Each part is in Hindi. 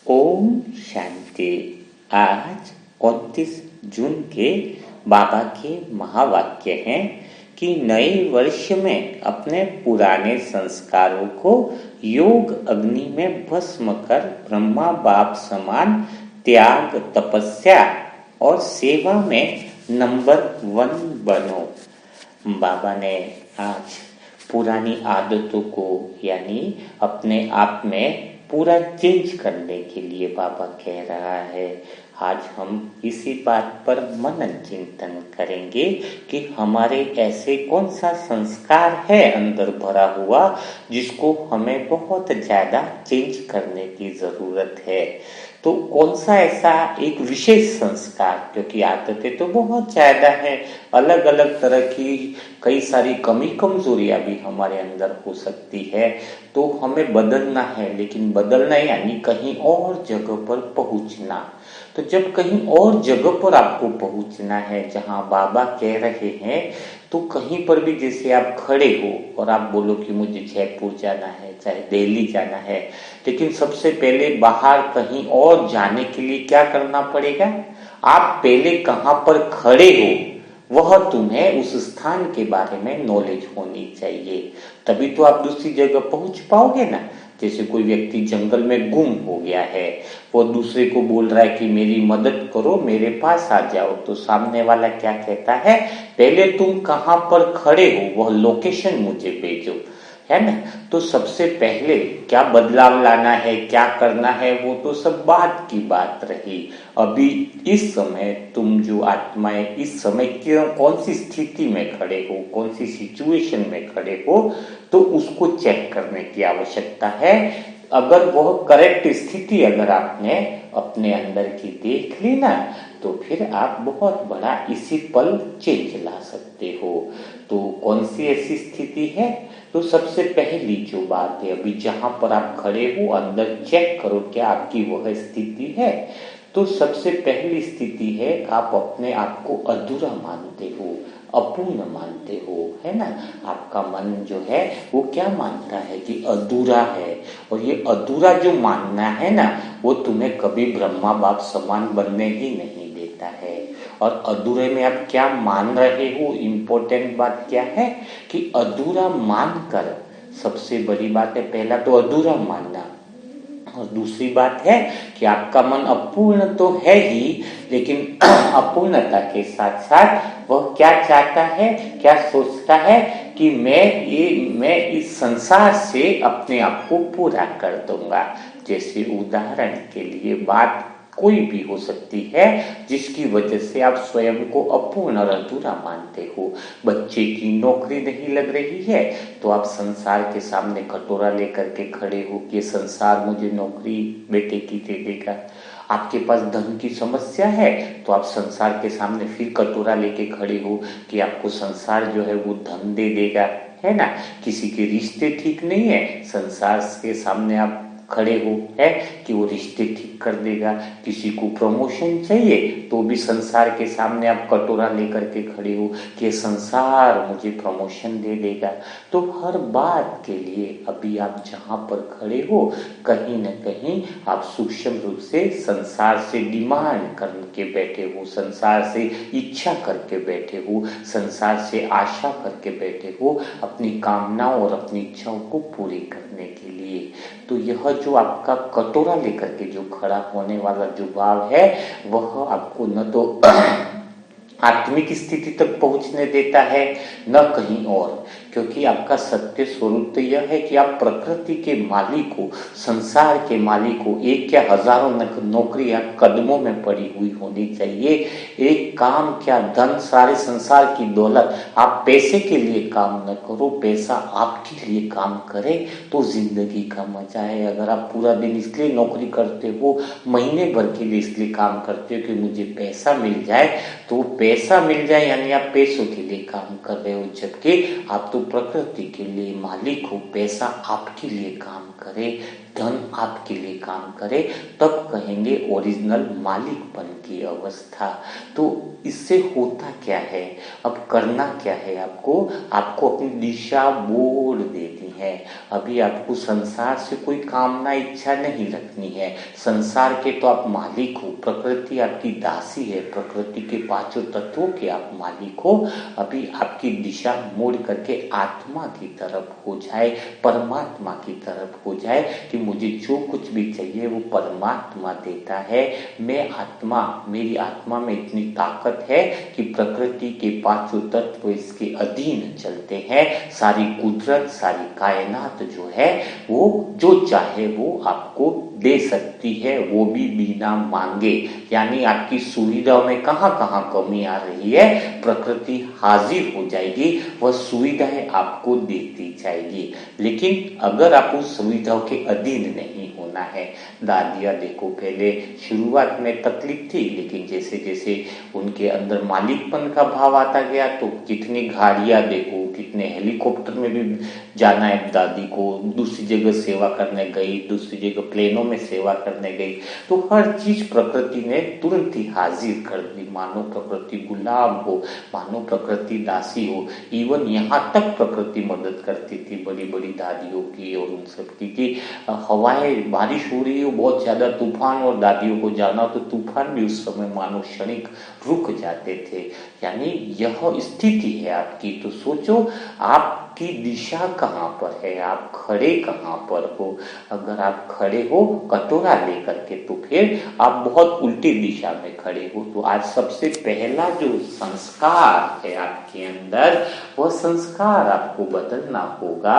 ओम शांति। आज 29 जून के बाबा के महावाक्य हैं कि नए वर्ष में अपने पुराने संस्कारों को योग अग्नि में भस्म कर ब्रह्मा बाप समान त्याग, तपस्या और सेवा में नंबर 1 बनो। बाबा ने आज पुरानी आदतों को यानी अपने आप में पूरा चेंज करने के लिए बाबा कह रहा है। आज हम इसी बात पर मनन चिंतन करेंगे कि हमारे ऐसे कौन सा संस्कार है अंदर भरा हुआ जिसको हमें बहुत ज़्यादा चेंज करने की ज़रूरत है। तो कौन सा ऐसा एक विशेष संस्कार, क्योंकि आदतें तो बहुत ज़्यादा है, अलग अलग तरह की कई सारी कमी कमजोरियां भी हमारे अंदर हो सकती है, तो हमें बदलना है। लेकिन बदलना यानी कहीं और जगह पर पहुंचना। तो जब कहीं और जगह पर आपको पहुंचना है जहां बाबा कह रहे हैं, तो कहीं पर भी जैसे आप खड़े हो और आप बोलो कि मुझे जयपुर जाना है, चाहे दिल्ली जाना है, लेकिन सबसे पहले बाहर कहीं और जाने के लिए क्या करना पड़ेगा? आप पहले कहां पर खड़े हो वह तुम्हें उस स्थान के बारे में नॉलेज होनी चाहिए, तभी तो आप दूसरी जगह पहुंच पाओगे ना। जैसे कोई व्यक्ति जंगल में गुम हो गया है, वो दूसरे को बोल रहा है कि मेरी मदद करो, मेरे पास आ जाओ, तो सामने वाला क्या कहता है? पहले तुम कहां पर खड़े हो वह लोकेशन मुझे भेजो, है ना। तो सबसे पहले क्या बदलाव लाना है, क्या करना है, वो तो सब बात की बात रही। अभी इस समय तुम जो आत्माएं इस समय क्यों कौन सी स्थिति में खड़े हो, कौन सी सिचुएशन में खड़े हो, तो उसको चेक करने की आवश्यकता है। अगर वह करेक्ट स्थिति अगर आपने अपने अंदर की देख ली ना, तो फिर आप बहुत बड़ा इसी पल चेंज ला सकते हो। तो कौन सी ऐसी स्थिति है? तो सबसे पहली जो बात है, अभी जहां पर आप खड़े हो अंदर चेक करो क्या आपकी वह स्थिति है। तो सबसे पहली स्थिति है आप अपने आप को अधूरा मानते हो, अपूर्ण मानते हो, है ना। आपका मन जो है वो क्या मानता है कि अधूरा है, और ये अधूरा जो मानना है ना, वो तुम्हें कभी ब्रह्मा बाप समान बनने ही नहीं देता है। और अधूरे में आप क्या मान रहे हो, इम्पोर्टेंट बात क्या है कि अधूरा मानकर सबसे बड़ी बात है, पहला तो अधूरा मानना, और दूसरी बात है कि आपका मन अपूर्ण तो है ही, लेकिन अपूर्णता के साथ साथ वह क्या चाहता है, क्या सोचता है कि मैं इस संसार से अपने आप को पूरा कर दूंगा। जैसे उदाहरण के लिए बात कोई भी हो सकती है जिसकी वजह से आप स्वयं को अपूर्ण और अधूरा मानते हो। बच्चे की नौकरी नहीं लग रही है तो आप संसार के सामने कटोरा लेकर के खड़े हो कि संसार मुझे नौकरी बेटे की दे देगा। आपके पास धन की समस्या है तो आप संसार के सामने फिर कटोरा लेके खड़े हो कि आपको संसार जो है वो धन दे देगा, है ना। किसी के रिश्ते ठीक नहीं है, संसार के सामने आप खड़े हो है कि वो रिश्ते ठीक कर देगा। किसी को प्रमोशन चाहिए तो भी संसार के सामने आप कटोरा लेकर के खड़े हो कि संसार मुझे प्रमोशन दे देगा। तो हर बात के लिए अभी आप जहां पर खड़े हो कहीं न कहीं आप सूक्ष्म रूप से संसार से डिमांड करके बैठे हो, संसार से इच्छा करके बैठे हो, संसार से आशा करके बैठे हो अपनी कामनाओं और अपनी इच्छाओं को पूरी करने के लिए। तो यह जो आपका कटोरा लेकर के जो खड़ा होने वाला जो भाव है, वह आपको न तो आत्मिक स्थिति तक पहुंचने देता है न कहीं और, क्योंकि आपका सत्य स्वरूप तो यह है कि आप प्रकृति के मालिक हो, संसार के मालिक हो। एक क्या हजारों नौकरियां कदमों में पड़ी हुई होनी चाहिए, एक काम क्या धन, सारे संसार की दौलत। आप पैसे के लिए काम न करो, पैसा आपके लिए काम करे तो जिंदगी का मजा है। अगर आप पूरा दिन इसलिए नौकरी करते हो, महीने भर के लिए इसलिए काम करते हो कि मुझे पैसा मिल जाए, तो पैसा मिल जाए यानी आप पैसों के लिए काम कर रहे हो, जबकि आप तो प्रकृति के लिए मालिक हो, पैसा आपके लिए काम करे धन आपके लिए काम करे, तब कहेंगे ओरिजिनल मालिकपन की अवस्था। तो इससे होता क्या है, अब करना क्या है आपको अपनी दिशा बोल देनी है। अभी आपको संसार से कोई कामना इच्छा नहीं रखनी है। संसार के तो आप मालिक हो, प्रकृति आपकी दासी है, प्रकृति के पांचों तत्वों के आप मालिक हो। अभी आपकी दिशा मोड़ करके आत्मा की तरफ हो जाए, परमात्मा की तरफ हो जाए कि मुझे जो कुछ भी चाहिए वो परमात्मा देता है। मैं आत्मा, मेरी आत्मा में इतनी ताकत है कि प्रकृति के पांचों तत्व इसके अधीन चलते हैं। सारी कुदरत, सारी कायनात जो है वो जो चाहे वो आपको दे सकती है, वो भी बिना मांगे। यानी आपकी सुविधाओं में कहाँ कहाँ कमी आ रही है, प्रकृति हाजिर हो जाएगी, वह सुविधाएं आपको देती जाएगी। लेकिन अगर आप उस सुविधाओं के अधीन नहीं होना है। दादियाँ देखो, पहले शुरुआत में तकलीफ थी, लेकिन जैसे जैसे उनके अंदर मालिकपन का भाव आता गया तो कितनी गाड़ियाँ देखो, कितने हेलीकॉप्टर में भी जाना है दादी को, दूसरी जगह सेवा करने गई, दूसरी जगह प्लेनों में सेवा करने गई, तो हर चीज प्रकृति ने तुरंत ही हाजिर कर दी। मानो प्रकृति गुलाम हो, मानो प्रकृति दासी हो। इवन यहाँ तक प्रकृति मदद करती थी बड़ी बड़ी दादियों की और उन सब की हवाएं, बारिश हो रही हो, बहुत ज्यादा तूफान और दादियों को जाना तो तूफान भी उस समय मानो क्षणिक रुक जाते थे। यानी यह स्थिति है आपकी। तो सोचो आपकी दिशा कहाँ पर है, आप खड़े कहाँ पर हो। अगर आप खड़े हो कटोरा लेकर के तो फिर आप बहुत उल्टी दिशा में खड़े हो। तो आज सबसे पहला जो संस्कार है आपके अंदर, वह संस्कार आपको बदलना होगा।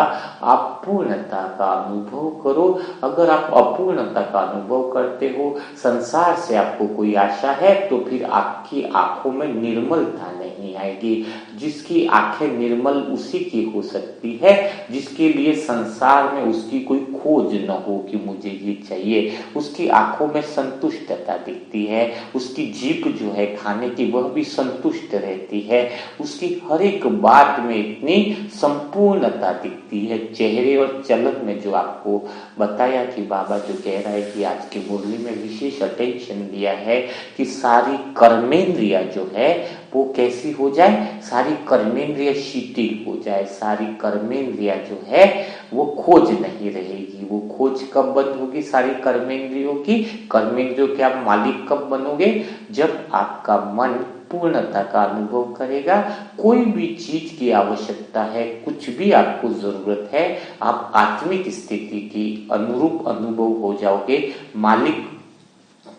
आप पूर्णता का अनुभव करो। अगर आप अपूर्णता का अनुभव करते हो, संसार से आपको कोई आशा है, तो फिर आपकी आंखों में निर्मलता नहीं आएगी। जिसकी आंखें निर्मल उसी की हो सकती है जिसके लिए संसार में उसकी कोई खोज न हो कि मुझे ये चाहिए। उसकी आंखों में संतुष्टता दिखती है, उसकी जीभ जो है खाने की वह भी संतुष्ट रहती है, उसकी हर एक बात में इतनी संपूर्णता दिखती है। चेहरे और चलन में जो आपको बताया कि बाबा जो कह रहा है कि आज की मुरली में विशेष अटेंशन दिया है कि सारी कर्मेंद्रिया जो है वो कैसी हो जाए, सारी कर्मेंद्रिया शिथिल हो जाए, सारी कर्मेंद्रिया जो है वो खोज नहीं रहेगी। वो खोज कब बंद होगी सारी कर्मेंद्रियों की? कर्मेंद्रियों के आप मालिक कब बनोगे? जब आपका मन पूर्णता का अनुभव करेगा। कोई भी चीज की आवश्यकता है, कुछ भी आपको जरूरत है, आप आत्मिक स्थिति की अनुरूप अनुभव हो जाओगे। मालिक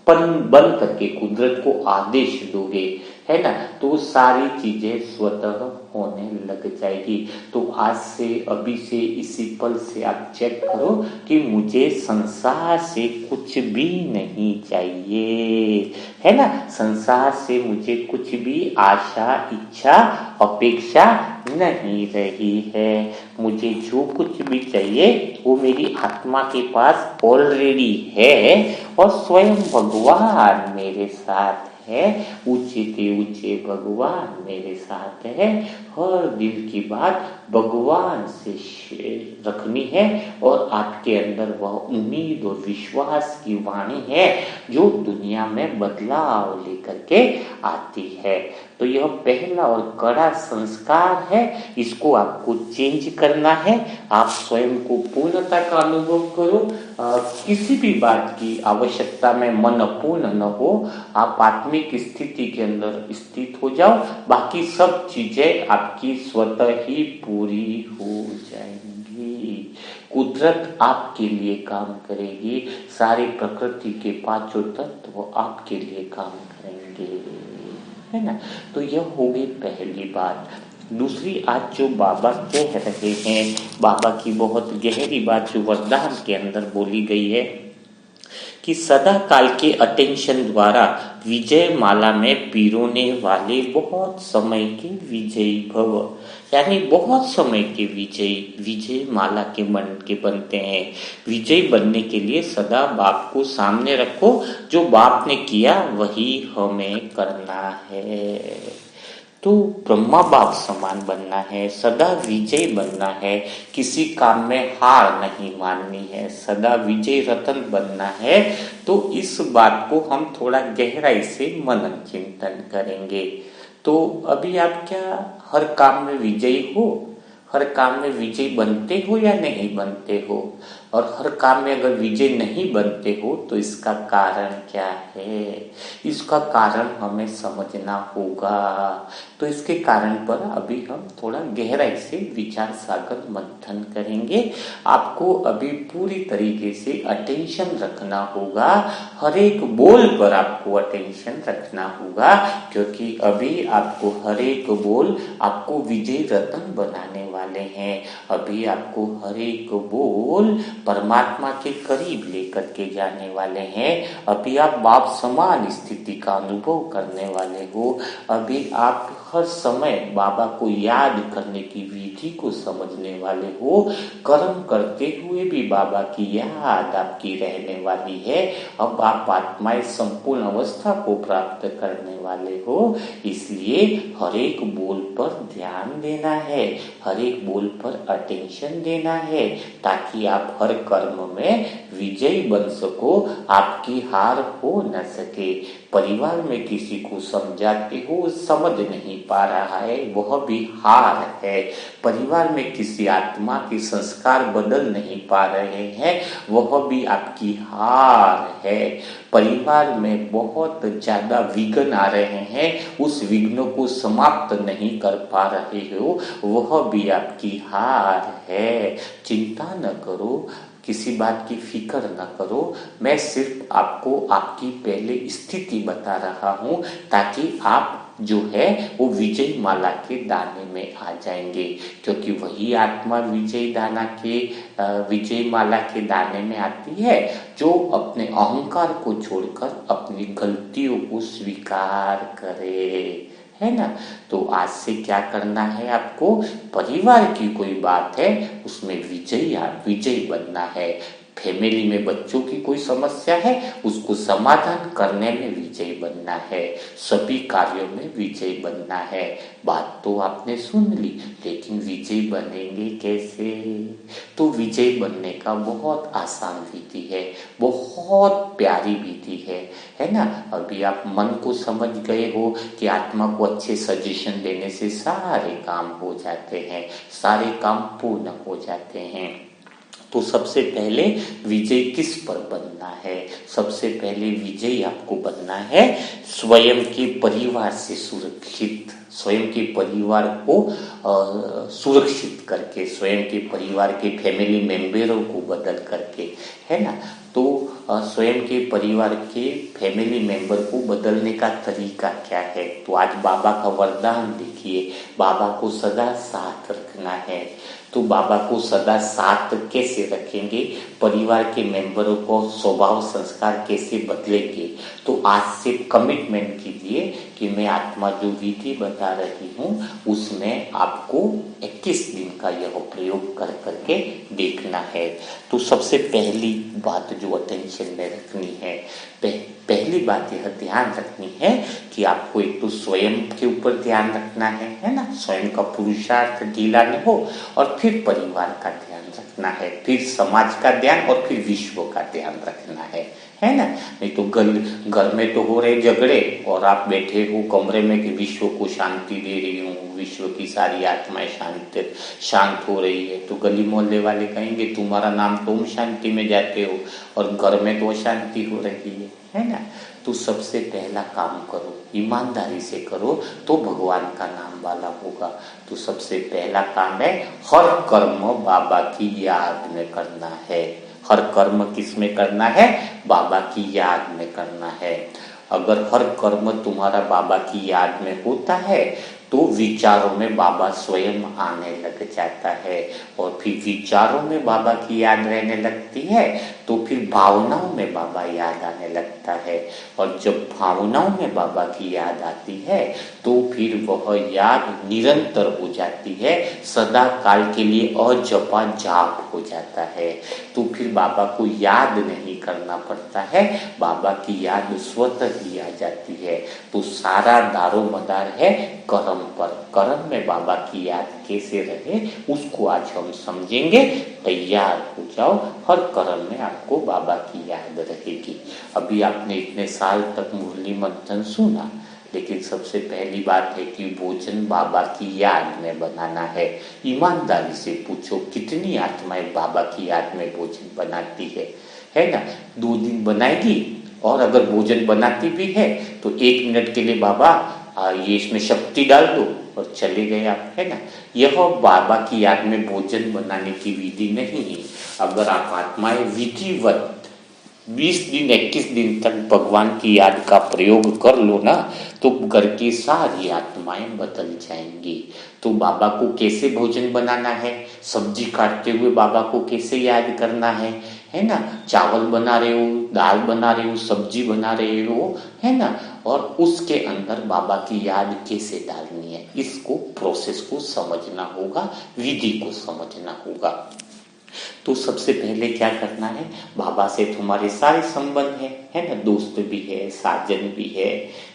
बन करके कुदरत को आदेश दोगे, है ना, तो सारी चीजें स्वतः होने लग जाएगी। तो आज से, अभी से, इसी पल से आप चेक करो कि मुझे संसार से कुछ भी नहीं चाहिए, है ना। संसार से मुझे कुछ भी आशा, इच्छा, अपेक्षा नहीं रही है। मुझे जो कुछ भी चाहिए वो मेरी आत्मा के पास ऑलरेडी है और स्वयं भगवान मेरे साथ है। ऊंचे से ऊंचे भगवान मेरे साथ है। हर दिल की बात भगवान से रखनी है और आपके अंदर वह उम्मीद और विश्वास की वाणी है जो दुनिया में बदलाव लेकर के आती है। तो यह पहला और कड़ा संस्कार है, इसको आपको चेंज करना है। आप स्वयं को पूर्णता का अनुभव करो। किसी भी बात की आवश्यकता में मन पूर्ण न हो, आप आत्मिक स्थिति के अंदर स्थित हो जाओ। बाकी सब चीजें आपकी स्वतः ही पूरी हो जाएंगी। कुदरत आपके लिए काम करेगी। सारी प्रकृति के पांचों तत्व आपके लिए काम करेंगे, है ना। तो यह हो गई पहली बात। दूसरी, आज जो बाबा कह रहे हैं, बाबा की बहुत गहरी बात जो वरदान के अंदर बोली गई है कि सदा काल के अटेंशन द्वारा विजय माला में पिरोने वाले बहुत समय के विजयी भव। यानी बहुत समय के विजय माला के मन के बनते हैं। विजयी बनने के लिए सदा बाप को सामने रखो। जो बाप ने किया वही हमें करना है। तो ब्रह्मा बाप समान बनना है, सदा विजय बनना है, किसी काम में हार नहीं माननी है, सदा विजय रतन बनना है। तो इस बात को हम थोड़ा गहराई से मनन चिंतन करेंगे। तो अभी आप क्या हर काम में विजयी हो? हर काम में विजय बनते हो या नहीं बनते हो? और हर काम में अगर विजय नहीं बनते हो तो इसका कारण क्या है? इसका कारण हमें समझना होगा। तो इसके कारण पर अभी हम थोड़ा गहराई से विचार सागर मंथन करेंगे। आपको अभी पूरी तरीके से अटेंशन रखना होगा, हर एक बोल पर आपको अटेंशन रखना होगा, क्योंकि अभी आपको हर एक बोल आपको विजय रतन बनाने वाले हैं। अभी आपको हर एक बोल परमात्मा के करीब लेकर के जाने वाले हैं। अभी आप बाप समान स्थिति का अनुभव करने वाले हो। अभी आप हर समय बाबा को याद करने की विधि को समझने वाले हो। कर्म करते हुए भी बाबा की याद आपकी रहने वाली है। अब आप आत्माएं संपूर्ण अवस्था को प्राप्त करने वाले हो। इसलिए हर एक बोल पर ध्यान देना है, हर एक बोल पर अटेंशन देना है, ताकि आप हर कर्म में विजयी बन सको, आपकी हार हो न सके। परिवार में किसी को समझाते हो, समझ नहीं पा रहा है, वह भी हार है। परिवार में किसी आत्मा के संस्कार बदल नहीं पा रहे हैं, वह भी आपकी हार है। परिवार में बहुत ज्यादा विघ्न आ रहे हैं, उस विघ्न को समाप्त नहीं कर पा रहे हो, वह भी आपकी हार है। चिंता न करो, किसी बात की फिक्र न करो। मैं सिर्फ आपको आपकी पहले स्थिति बता रहा हूं, ताकि आप जो है वो विजय माला के दाने में आ जाएंगे, क्योंकि वही आत्मा विजय माला के दाने में आती है जो अपने अहंकार को छोड़कर अपनी गलतियों को स्वीकार करे, है ना। तो आज से क्या करना है आपको? परिवार की कोई बात है उसमें विजयी बनना है। फैमिली में बच्चों की कोई समस्या है, उसको समाधान करने में विजयी बनना है। सभी कार्यों में विजयी बनना है। बात तो आपने सुन ली, लेकिन विजयी बनेंगे कैसे? तो विजयी बनने का बहुत आसान विधि है, बहुत प्यारी विधि है ना। अभी आप मन को समझ गए हो कि आत्मा को अच्छे सजेशन देने से सारे काम हो जाते हैं, सारे काम पूर्ण हो जाते हैं। तो सबसे पहले विजय किस पर बनना है? सबसे पहले विजय आपको बनना है स्वयं के परिवार से सुरक्षित, स्वयं के परिवार को सुरक्षित करके, स्वयं के परिवार के फैमिली मेंबरों को बदल करके, है ना। तो स्वयं के परिवार के फैमिली मेंबर को बदलने का तरीका क्या है? तो आज बाबा का वरदान देखिए, बाबा को सदा साथ रखना है। तो बाबा को सदा साथ कैसे रखेंगे? परिवार के मेंबरों को स्वभाव संस्कार कैसे बदलेंगे? तो आज से कमिटमेंट कीजिए कि मैं आत्मा जो विधि बता रही हूँ उसमें आपको 21 दिन का यह प्रयोग कर करके देखना है। तो सबसे पहली बात जो अटेंशन में रखनी है, पहली बात यह ध्यान रखनी है कि आपको एक तो स्वयं के ऊपर ध्यान रखना है ना, स्वयं का पुरुषार्थ ढीला न हो, और फिर परिवार का ध्यान रखना है, फिर समाज का ध्यान, और फिर विश्व का ध्यान रखना है ना। नहीं तो घर में तो हो रहे झगड़े और आप बैठे हो कमरे में कि विश्व को शांति दे रही हूँ, विश्व की सारी आत्माएं शांत हो रही है, तो गली मोहल्ले वाले कहेंगे तुम्हारा नाम तुम शांति में जाते हो और घर में तो अशांति हो रही है ना। तो सबसे पहला काम करो, ईमानदारी से करो, तो भगवान का नाम वाला होगा। तो सबसे पहला काम है हर कर्म बाबा की याद में करना है। हर कर्म किस में करना है? बाबा की याद में करना है। अगर हर कर्म तुम्हारा बाबा की याद में होता है तो विचारों में बाबा स्वयं आने लग जाता है। और फिर विचारों में बाबा की याद रहने लगती है तो फिर भावनाओं में बाबा याद आने लगता है, और जब भावनाओं में बाबा की याद आती है तो फिर वह याद निरंतर हो जाती है, सदा काल के लिए अजपा जाप हो जाता है। तो फिर बाबा को याद नहीं करना पड़ता है, बाबा की याद स्वतः ही आ जाती है। तो सारा दारो मदार है कर्म पर। कर्म में बाबा की याद कैसे रहे उसको आज हम समझेंगे। तैयार हो जाओ, हर कर्म में आपको बाबा की याद रहेगी। अभी आपने इतने साल तक मुरली मंथन सुना, लेकिन सबसे पहली बात है कि भोजन बाबा की याद में बनाना है। ईमानदारी से पूछो कितनी आत्माएं बाबा की याद में भोजन बनाती है ना? 2 दिन बनाएगी, और अगर भोजन बनाती भी है तो 1 मिनट के लिए बाबा ये इसमें शक्ति डाल दो और चले गए आप, है ना? यह बाबा की याद में भोजन बनाने की विधि नहीं है। अगर आप आत्माएं विधिवत 20 दिन 21 दिन तक भगवान की याद का प्रयोग कर लो ना, तो घर की सारी आत्माएं बदल जाएंगी। तो बाबा को कैसे भोजन बनाना है, सब्जी काटते हुए बाबा को कैसे याद करना है ना? चावल बना रहे हो, दाल बना रहे हो, सब्जी बना रहे हो, है ना? और उसके अंदर बाबा की याद कैसे डालनी है, इसको प्रोसेस को समझना होगा, विधि को समझना होगा। तो सबसे पहले क्या करना है, बाबा से तुम्हारे सारे संबंध है ना? दोस्त भी है, साजन भी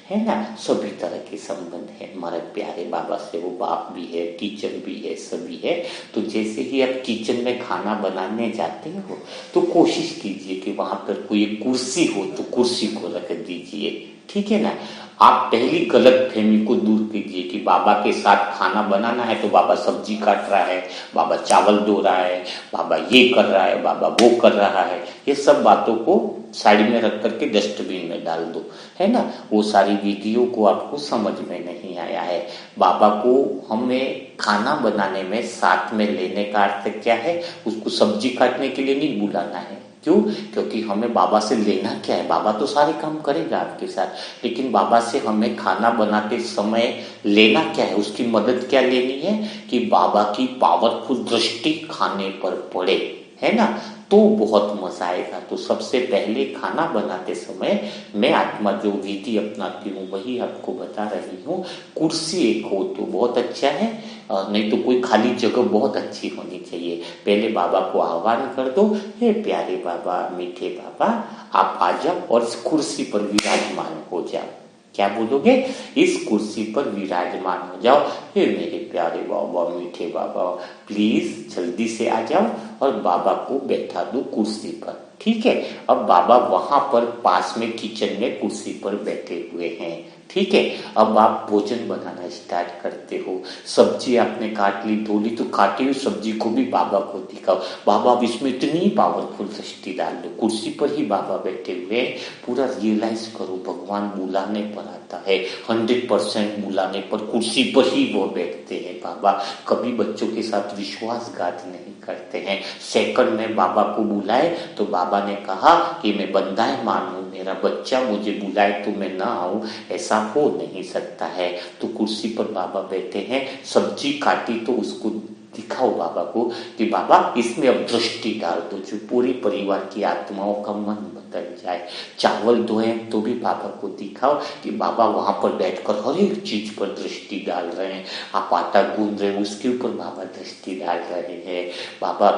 है ना? सभी तरह के संबंध है। हमारे प्यारे बाबा से वो बाप भी है, टीचर भी है, सभी है। तो जैसे ही आप किचन में खाना बनाने जाते हो तो कोशिश कीजिए कि वहां पर कोई कुर्सी हो तो कुर्सी को रख दीजिए, ठीक है ना? आप पहली गलत फहमी को दूर कीजिए कि बाबा के साथ खाना बनाना है तो बाबा सब्जी काट रहा है, बाबा चावल धो रहा है, बाबा ये कर रहा है, बाबा वो कर रहा है। ये सब बातों को साइड में रख करके डस्टबिन में डाल दो, है ना? वो सारी विधियों को आपको समझ में नहीं आया है। बाबा को हमें खाना बनाने में साथ में लेने का अर्थ क्या है? उसको सब्जी काटने के लिए नहीं बुलाना है। क्यों? क्योंकि हमें बाबा से लेना क्या है? बाबा तो सारे काम करेगा आपके साथ, लेकिन बाबा से हमें खाना बनाते समय लेना क्या है, उसकी मदद क्या लेनी है कि बाबा की पावरफुल दृष्टि खाने पर पड़े, है ना? तो बहुत मजा आएगा। तो सबसे पहले खाना बनाते समय मैं आत्मा जो विधि अपनाती हूँ वही आपको बता रही हूँ। कुर्सी एक हो तो बहुत अच्छा है, नहीं तो कोई खाली जगह बहुत अच्छी होनी चाहिए। पहले बाबा को आह्वान कर दो, हे प्यारे बाबा, मीठे बाबा, आप आ जाओ और इस कुर्सी पर विराजमान हो जाओ। क्या बोलोगे? इस कुर्सी पर विराजमान हो जाओ। हे मेरे प्यारे बाबा, मीठे बाबा, प्लीज जल्दी से आ जाओ और बाबा को बैठा दो कुर्सी पर, ठीक है? अब बाबा वहां पर पास में किचन में कुर्सी पर बैठे हुए हैं, ठीक है? अब आप भोजन बनाना स्टार्ट करते हो। सब्जी आपने काट ली, धो ली, तो काटी हुई सब्जी को भी बाबा को दिखाओ। बाबा अब इसमें इतनी पावरफुल दृष्टि डाल दो, कुर्सी पर ही बाबा बैठे हुए हैं। पूरा रियलाइज करो भगवान बुलाने पर आता है, 100% बुलाने पर कुर्सी पर ही वो बैठते हैं बाबा। कभी बच्चों के साथ विश्वासघात नहीं करते हैं। सेकंड में बाबा को बुलाए तो बाबा ने कहा कि मैं बंदायमान हूँ, मेरा बच्चा मुझे बुलाए तो मैं ना आऊं, ऐसा हो नहीं सकता है। तो कुर्सी पर बाबा बैठे हैं, सब्जी काटी तो उसको दिखाओ बाबा को कि बाबा इसमें अब दृष्टि डाल दो, जो पूरी परिवार की आत्माओं का मन बदल जाए। चावल धोए तो भी बाबा को दिखाओ कि बाबा वहां पर बैठकर हर एक चीज पर दृष्टि डाल रहे हैं। आप आटा गूंद रहे हो उसके ऊपर बाबा दृष्टि डाल रहे हैं। बाबा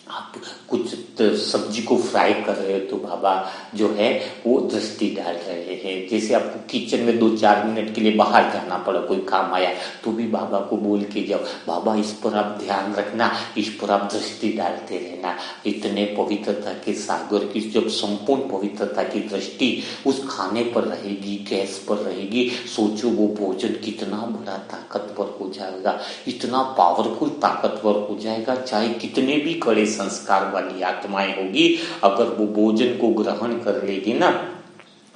आप कुछ सब्जी को फ्राई कर रहे हो तो बाबा जो है वो दृष्टि डाल रहे हैं। जैसे आपको किचन में 2-4 मिनट के लिए बाहर जाना पड़ा, कोई काम आया, तो भी बाबा को बोल के जाओ, बाबा इस पर आप ध्यान रखना, इस पर आप दृष्टि डालते रहना। इतने पवित्रता के सागर की जब संपूर्ण पवित्रता की दृष्टि उस खाने पर रहेगी, गैस पर रहेगी, सोचो वो भोजन कितना बड़ा ताकतवर हो जाएगा, इतना पावरफुल ताकतवर हो जाएगा। चाहे कितने भी कड़े संस्कार वाली आत्माएं होगी, अगर वो भोजन को ग्रहण कर लेगी ना,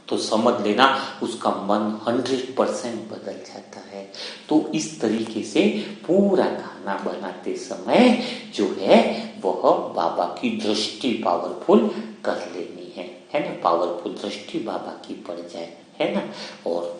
तो समझ लेना उसका मन 100% बदल जाता है। तो इस तरीके से पूरा खाना बनाते समय जो है वह बाबा की दृष्टि पावरफुल कर लेनी है ना? पावरफुल दृष्टि बाबा की पड़ जाए, है ना? और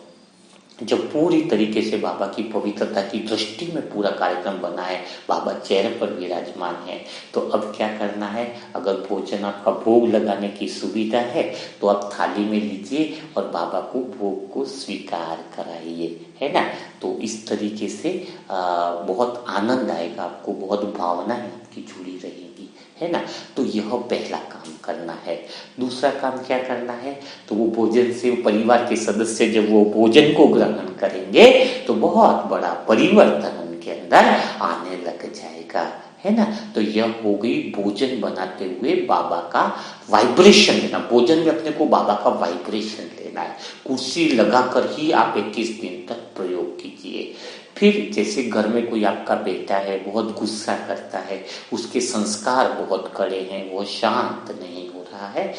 जब पूरी तरीके से बाबा की पवित्रता की दृष्टि में पूरा कार्यक्रम बना है, बाबा चेहरे पर विराजमान है, तो अब क्या करना है, अगर भोजन आपका भोग लगाने की सुविधा है तो आप थाली में लीजिए और बाबा को भोग को स्वीकार कराइए, है ना। तो इस तरीके से बहुत आनंद आएगा आपको, बहुत भावनाएं आपकी जुड़ी रहेगी, है ना। तो यह पहला काम करना है। दूसरा काम क्या करना है, तो वो भोजन से परिवार के सदस्य जब वो भोजन को ग्रहण करेंगे तो बहुत बड़ा परिवर्तन उनके अंदर आने लग जाएगा, है ना। तो यह हो गई भोजन बनाते हुए बाबा का वाइब्रेशन लेना। भोजन में अपने को बाबा का वाइब्रेशन लेना है। कुर्सी लगाकर ही आप 21 दिन तक प्रयोग कीजिए। फिर जैसे घर में कोई आपका बेटा है, बहुत गुस्सा करता है, उसके संस्कार बहुत कड़े हैं, वो शांत नहीं हो रहा है,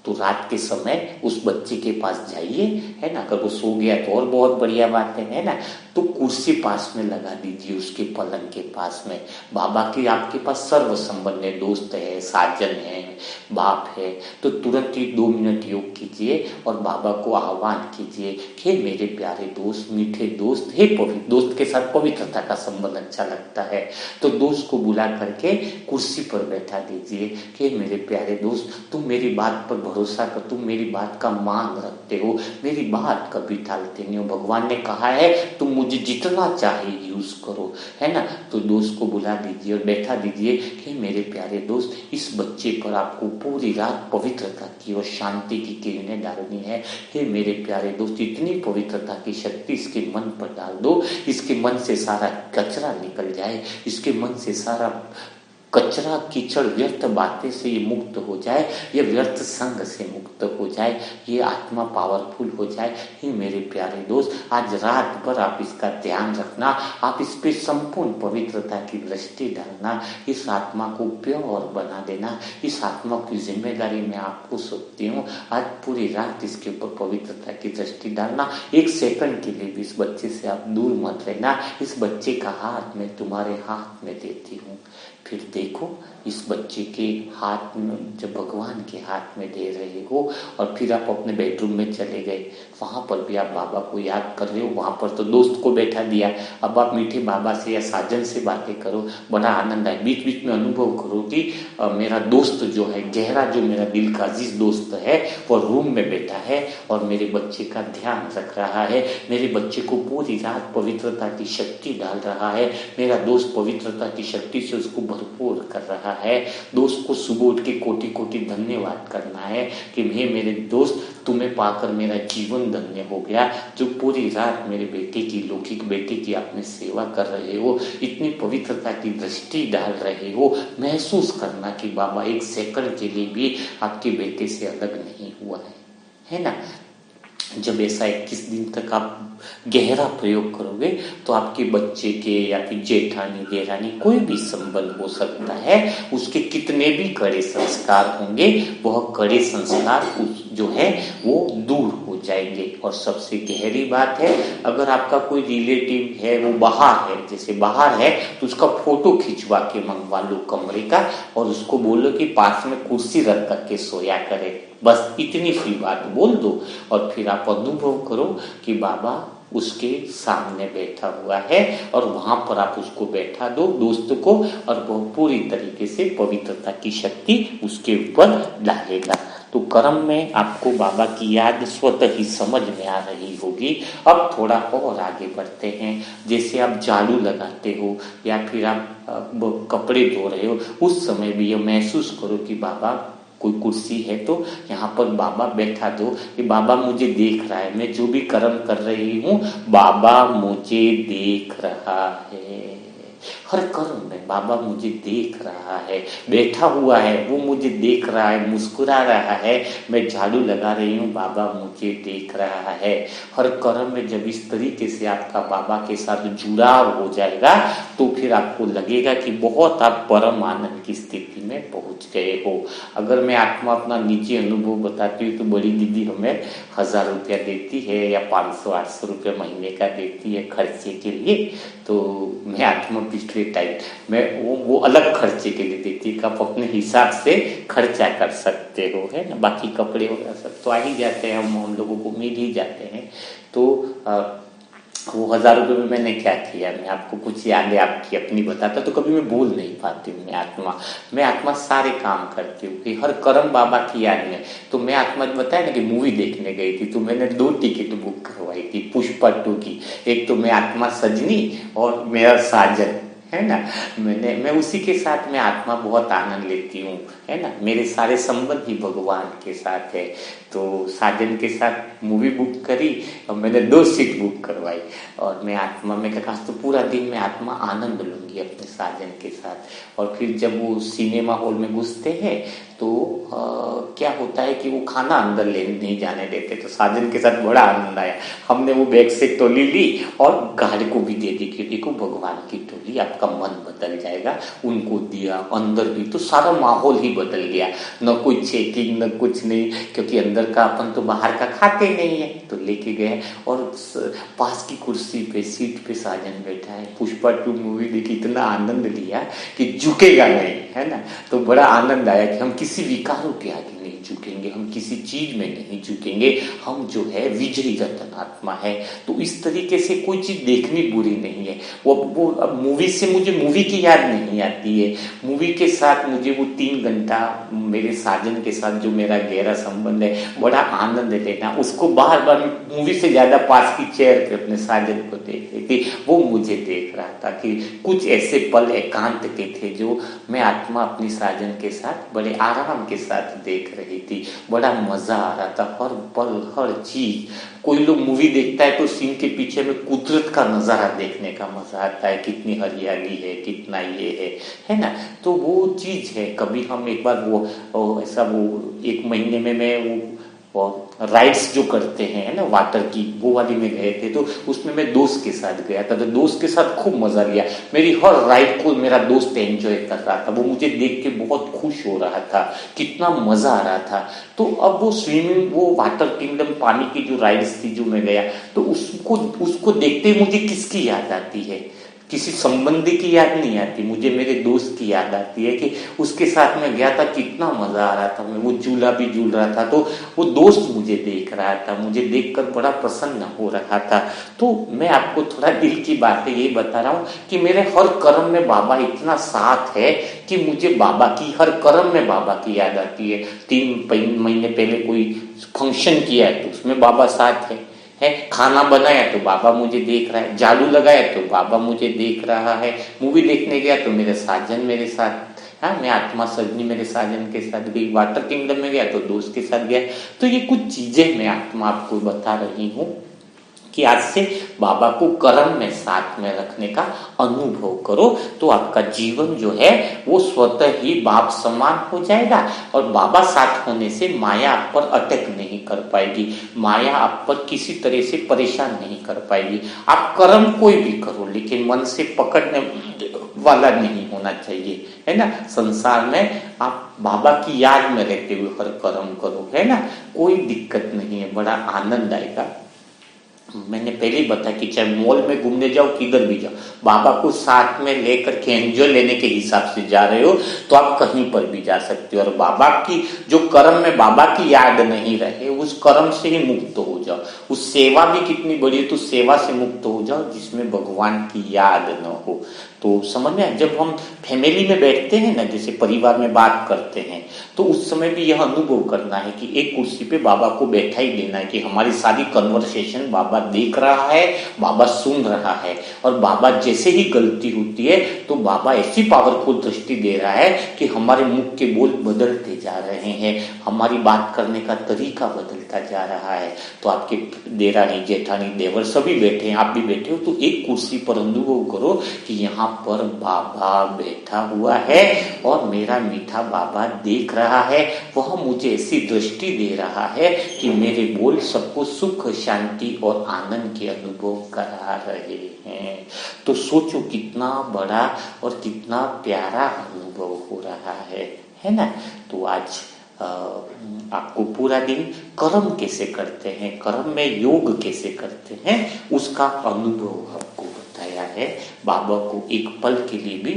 तो रात के समय उस बच्चे के पास जाइए, है ना। अगर वो सो गया तो और बहुत बढ़िया बात है ना। तो कुर्सी पास में लगा दीजिए, उसके पलंग के पास में। बाबा के आपके पास सर्व संबंध दोस्त है, साजन है, बाप है, तो तुरंत ही 2 मिनट योग कीजिए और बाबा को आह्वान कीजिए कि मेरे प्यारे दोस्त, मीठे दोस्त, हे पवित्र दोस्त के साथ पवित्रता का संबंध अच्छा लगता है, तो दोस्त को बुला करके कुर्सी पर बैठा दीजिए कि मेरे प्यारे दोस्त, तुम मेरी बात पर भरोसा कर, तुम मेरी बात का मान रखते हो, मेरी बात कभी टालते नहीं हो। भगवान ने कहा है तुम मुझे जितना चाहे यूज करो, है ना। तो दोस्त को बुला दीजिए और बैठा दीजिए कि मेरे प्यारे दोस्त, इस बच्चे पर आपको पूरी रात पवित्रता की और शांति की किरणें डालनी है। हे मेरे प्यारे दोस्त, इतनी पवित्रता की शक्ति इसके मन पर डाल दो, इसके मन से सारा कचरा निकल जाए, इसके मन से सारा कचरा कीचड़ व्यर्थ बातें से ये मुक्त हो जाए, ये व्यर्थ संग से मुक्त हो जाए, ये आत्मा पावरफुल हो जाए। ही मेरे प्यारे दोस्त, आज रात भर आप इसका ध्यान रखना, आप इस पे संपूर्ण पवित्रता की दृष्टि डालना, इस आत्मा को प्योर बना देना। इस आत्मा की जिम्मेदारी मैं आपको सौंपती हूँ। आज पूरी रात इसके ऊपर पवित्रता की दृष्टि डालना। 1 सेकंड के लिए भी इस बच्चे से आप दूर मत रहना। इस बच्चे का हाथ मैं तुम्हारे हाथ में देती हूँ। फिर देखो, इस बच्चे के हाथ में जब भगवान के हाथ में दे रहे हो और फिर आप अपने बेडरूम में चले गए, वहां पर भी आप बाबा को याद कर रहे हो, वहां पर तो दोस्त को बैठा दिया, अब आप मीठे बाबा से या साजन से बातें करो, बड़ा आनंद आए। बीच बीच में अनुभव करो कि मेरा दोस्त जो है गहरा, जो मेरा दिल का अजीज दोस्त है, वो रूम में बैठा है और मेरे बच्चे का ध्यान रख रहा है, मेरे बच्चे को पूरी रात पवित्रता की शक्ति डाल रहा है, मेरा दोस्त पवित्रता की शक्ति से उसको भरपूर कर रहा है। दोस्त को सुबह उठ के कोटि कोटि धन्यवाद करना है कि हे मेरे दोस्त, तुम्हें पाकर मेरा जीवन धन्य हो गया, जो पूरी रात मेरे बेटे की, लौकिक बेटे की आपने सेवा कर रहे हो, इतनी पवित्रता की दृष्टि डाल रहे हो। महसूस करना कि बाबा 1 सेकंड के लिए भी आपके बेटे से अलग नहीं हुआ है ना। जब ऐसा 21 दिन तक आप गहरा प्रयोग करोगे तो आपके बच्चे के या फिर जेठानी, देरानी, कोई भी संबंध हो सकता है, उसके कितने भी कड़े संस्कार होंगे, वह कड़े संस्कार जो है वो दूर हो जाएंगे। और सबसे गहरी बात है, अगर आपका कोई रिलेटिव है वो बाहर है, जैसे बाहर है, तो उसका फोटो खिंचवा के मंगवा लो कमरे का और उसको बोलो कि पास में कुर्सी रख करके सोया करे। बस इतनी सी बात बोल दो और फिर आप अनुभव करो कि बाबा उसके सामने बैठा हुआ है और वहां पर आप उसको बैठा दो, दोस्त को, और वो पूरी तरीके से पवित्रता की शक्ति उसके ऊपर डालेगा। तो कर्म में आपको बाबा की याद स्वतः ही समझ में आ रही होगी। अब थोड़ा और आगे बढ़ते हैं। जैसे आप झाड़ू लगाते हो या फिर आप कपड़े धो रहे हो, उस समय भी ये महसूस करो कि बाबा, कोई कुर्सी है तो यहाँ पर बाबा बैठा दो, कि बाबा मुझे देख रहा है, मैं जो भी कर्म कर रही हूँ बाबा मुझे देख रहा है। हर कर्म में बाबा मुझे देख रहा है, बैठा हुआ है, वो मुझे देख रहा है, मुस्कुरा रहा है। मैं झाड़ू लगा रही हूँ, बाबा मुझे देख रहा है। हर कर्म में जब इस तरीके से आपका बाबा के साथ जुड़ाव हो जाएगा तो फिर आपको लगेगा कि बहुत आप परम आनंद की स्थिति में पहुंच गए हो। अगर मैं आत्मा अपना निजी अनुभव बताती हूँ तो बड़ी दीदी हमें 1000 रुपया देती है या 500-800 रुपया महीने का देती है खर्चे के लिए। तो मैं आत्मा पिछले टाइम मैं वो अलग खर्चे के लिए देती है कि आप अपने हिसाब से खर्चा कर सकते हो, है ना। बाकी कपड़े वगैरह सब तो आ ही जाते हैं, हम लोगों को मिल ही जाते हैं। तो वो 1000 रुपये में मैंने क्या किया, मैं आपको कुछ यादें आपकी अपनी बताता तो कभी मैं भूल नहीं पाती हूँ। मैं आत्मा सारे काम करती हूँ कि हर कर्म बाबा की याद में। तो मैं आत्मा बताया ना कि मूवी देखने गई थी, तो मैंने 2 टिकट बुक करवाई थी पुष्पा 2 की। एक तो मैं आत्मा सजनी और मेरा साजन, है ना। मैं उसी के साथ में आत्मा बहुत आनंद लेती हूँ, है ना। मेरे सारे संबंध ही भगवान के साथ है। तो साजन के साथ मूवी बुक करी और मैंने 2 सीट बुक करवाई और मैं आत्मा में कहा तो पूरा दिन मैं आत्मा आनंद लूंगी अपने साजन के साथ। और फिर जब वो सिनेमा हॉल में घुसते हैं तो क्या होता है कि वो खाना अंदर ले नहीं जाने देते, तो साजन के साथ बड़ा आनंद आया। हमने वो बैग से टोली ली और गार्ड को भी दे दी कि देखो भगवान की टोली, आपका मन बदल जाएगा। उनको दिया, अंदर भी तो सारा माहौल ही बदल गया, न कोई चेकिंग न कुछ नहीं, क्योंकि अंदर का अपन तो बाहर का खाते नहीं है। तो लेके गए और पास की कुर्सी पे सीट पे साजन बैठा है। पुष्पा 2 मूवी देखी, इतना आनंद लिया कि झुकेगा नहीं, है ना। तो बड़ा आनंद आया कि हम किसी विकारों के आगे नहीं झुकेंगे, हम किसी चीज में नहीं झुकेंगे, हम जो है विजयी रतन आत्मा है। तो इस तरीके से कोई चीज देखनी बुरी नहीं है। वो अब मूवी से मुझे मूवी की याद नहीं आती है, मूवी के साथ मुझे वो 3 घंटा मेरे साजन के साथ जो मेरा गहरा संबंध है, बड़ा आनंद लेना। उसको बार बार मूवी से ज्यादा पास की चेयर पे अपने साजन को देख रही थी, वो मुझे देख रहा था कि कुछ ऐसे पल एकांत के थे जो मैं आत्मा अपनी साजन के साथ बड़े आराम के साथ देख रही थी। बड़ा मजा आ रहा था, हर पल हर चीज। कोई लोग मूवी देखता है तो सीन के पीछे में कुदरत का नजारा देखने का मजा आता है, कितनी हरियाली है, कितना ये है ना। तो वो चीज है, कभी हम एक बार वो ऐसा वो 1 महीने में मैं वो राइड्स जो करते हैं ना वाटर की, वो वाली में गए थे। तो उसमें मैं दोस्त के साथ गया था, तो दोस्त के साथ खूब मजा लिया। मेरी हर राइड को मेरा दोस्त एंजॉय कर रहा था, वो मुझे देख के बहुत खुश हो रहा था, कितना मजा आ रहा था। तो अब वो स्विमिंग, वो वाटर किंगडम पानी की जो राइड्स थी जो मैं गया, तो उसको देखते ही मुझे किसकी याद आती है, किसी संबंधी की याद नहीं आती, मुझे मेरे दोस्त की याद आती है कि उसके साथ में गया था, कितना मजा आ रहा था। मैं वो झूला भी झूल रहा था, तो वो दोस्त मुझे देख रहा था, मुझे देखकर बड़ा प्रसन्न हो रहा था। तो मैं आपको थोड़ा दिल की बातें ये बता रहा हूँ कि मेरे हर कर्म में बाबा इतना साथ है कि मुझे बाबा की, हर कर्म में बाबा की याद आती है। 3 महीने पहले कोई फंक्शन किया है तो उसमें बाबा साथ है, खाना बनाया तो बाबा मुझे देख रहा है, झाड़ू लगाया तो बाबा मुझे देख रहा है, मूवी देखने गया तो मेरे साजन मेरे साथ, हाँ मैं आत्मा सजनी मेरे साजन के साथ गई, वाटर किंगडम में गया तो दोस्त के साथ गया। तो ये कुछ चीजें मैं आत्मा आपको बता रही हूँ कि आज से बाबा को कर्म में साथ में रखने का अनुभव करो, तो आपका जीवन जो है वो स्वतः ही बाप समान हो जाएगा। और बाबा साथ होने से माया आप पर अटैक नहीं कर पाएगी, माया आप पर किसी तरह से परेशान नहीं कर पाएगी। आप कर्म कोई भी करो लेकिन मन से पकड़ने वाला नहीं होना चाहिए, है ना। संसार में आप बाबा की याद में रहते हुए हर कर्म करो, है ना, कोई दिक्कत नहीं है, बड़ा आनंद आएगा। मैंने पहले ही बताया कि चाहे मॉल में घूमने जाओ, किधर भी जाओ, बाबा को साथ में लेकर के एंजॉय लेने के हिसाब से जा रहे हो तो आप कहीं पर भी जा सकते हो। और बाबा की जो कर्म में बाबा की याद नहीं रहे, उस कर्म से ही मुक्त हो जाओ। उस सेवा भी कितनी बड़ी है तो सेवा से मुक्त हो जाओ जिसमें भगवान की याद न हो। तो समझ में, जब हम फैमिली में बैठते हैं ना, जैसे परिवार में बात करते हैं, तो उस समय भी यह अनुभव करना है कि एक कुर्सी पे बाबा को बैठा ही देना है कि हमारी सारी कन्वर्सेशन बाबा देख रहा है, बाबा सुन रहा है। और बाबा जैसे ही गलती होती है तो बाबा ऐसी पावरफुल दृष्टि दे रहा है कि हमारे मुख के बोल बदलते जा रहे हैं, हमारी बात करने का तरीका बदलता जा रहा है। तो आपके देरानी जेठानी देवर सभी बैठे हैं, आप भी बैठे हो, तो एक कुर्सी पर अनुभव करो कि यहाँ पर बाबा बैठा हुआ है और मेरा मीठा बाबा देख रहा है। वह मुझे ऐसी दृष्टि दे रहा है कि मेरे बोल सबको सुख शांति और आनंद के अनुभव करा रहे हैं। तो सोचो कितना बड़ा और कितना प्यारा अनुभव हो रहा है ना। तो आज आपको पूरा दिन कर्म कैसे करते हैं, कर्म में योग कैसे करते हैं, उसका अनुभव आपको बताया है। बाबा को एक पल के लिए भी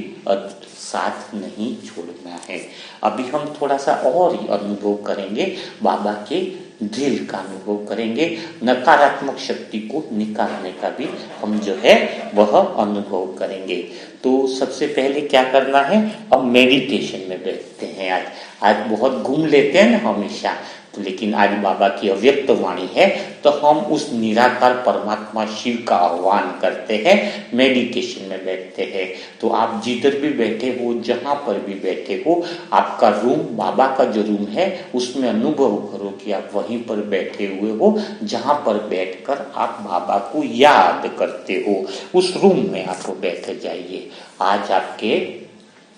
साथ नहीं छोड़ना है। अभी हम थोड़ा सा और ही अनुभव करेंगे बाबा के ड्रिल का अनुभव करेंगे, नकारात्मक शक्ति को निकालने का भी हम जो है वह अनुभव करेंगे। तो सबसे पहले क्या करना है, अब मेडिटेशन में बैठते हैं। आज बहुत घूम लेते हैं ना हमेशा, तो लेकिन आज बाबा की अव्यक्त वाणी है, तो हम उस निराकार परमात्मा शिव का आह्वान करते हैं, मेडिटेशन में बैठते हैं। तो आप जिधर भी बैठे हो, जहां पर भी बैठे हो, आपका रूम, बाबा का जो रूम है, उसमें अनुभव करो कि आप वहीं पर बैठे हुए हो, जहां पर बैठकर आप बाबा को याद करते हो, उस रूम में आप बैठ जाइए। आज आपके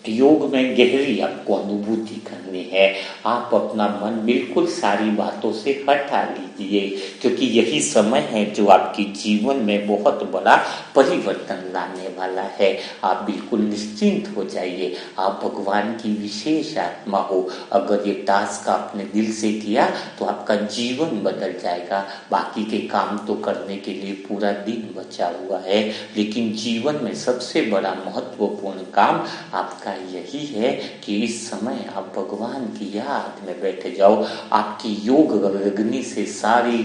योग में गहरी आपको अनुभूति करनी है। आप अपना मन बिल्कुल सारी बातों से हटा लीजिए, क्योंकि यही समय है जो आपके जीवन में बहुत बड़ा परिवर्तन लाने वाला है। आप बिल्कुल निश्चिंत हो जाइए। आप भगवान की विशेष आत्मा हो। अगर ये टास्क आपने दिल से किया तो आपका जीवन बदल जाएगा। बाकी के काम तो करने के लिए पूरा दिन बचा हुआ है, लेकिन जीवन में सबसे बड़ा महत्वपूर्ण काम आपका यही है कि इस समय आप भगवान की याद में बैठे जाओ। आपकी योग अग्नि से सारी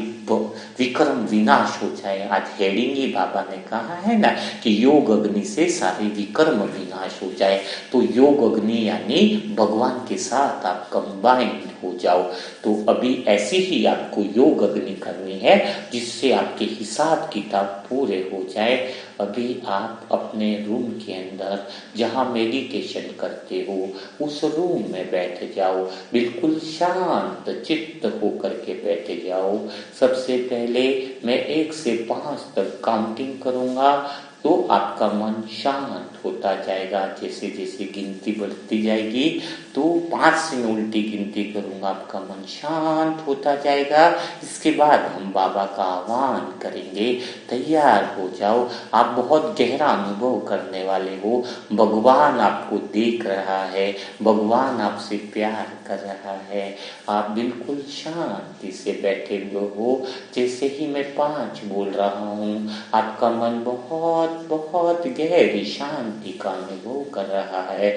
विक्रम विनाश हो जाए। आज हेडिंग ही बाबा ने कहा है ना कि योग अग्नि से सारी विक्रम विनाश हो जाए। तो योग अग्नि यानी भगवान के साथ आप कंबाइंड हो जाओ। तो अभी ऐसी ही आपको योग अग्नि करनी है जिससे आपके हिसाब किताब पूरे हो जाए। अभी आप अपने रूम के अंदर जहां मेडिटेशन करते हो उस रूम में बैठ जाओ। बिल्कुल शांत चित्त होकर के बैठ जाओ। सबसे पहले मैं 1 से 5 तक काउंटिंग करूंगा, तो आपका मन शांत होता जाएगा। जैसे जैसे गिनती बढ़ती जाएगी, तो 5 से मैं उल्टी गिनती करूंगा, आपका मन शांत होता जाएगा। इसके बाद हम बाबा का आह्वान करेंगे। तैयार हो जाओ। आप बहुत गहरा अनुभव करने वाले हो। भगवान आपको देख रहा है, भगवान आपसे प्यार कर रहा है। आप बिल्कुल शांति से बैठे हुए हो। जैसे ही मैं 5 बोल रहा हूँ, आपका मन बहुत बहुत गहरी शांति का अनुभव कर रहा है।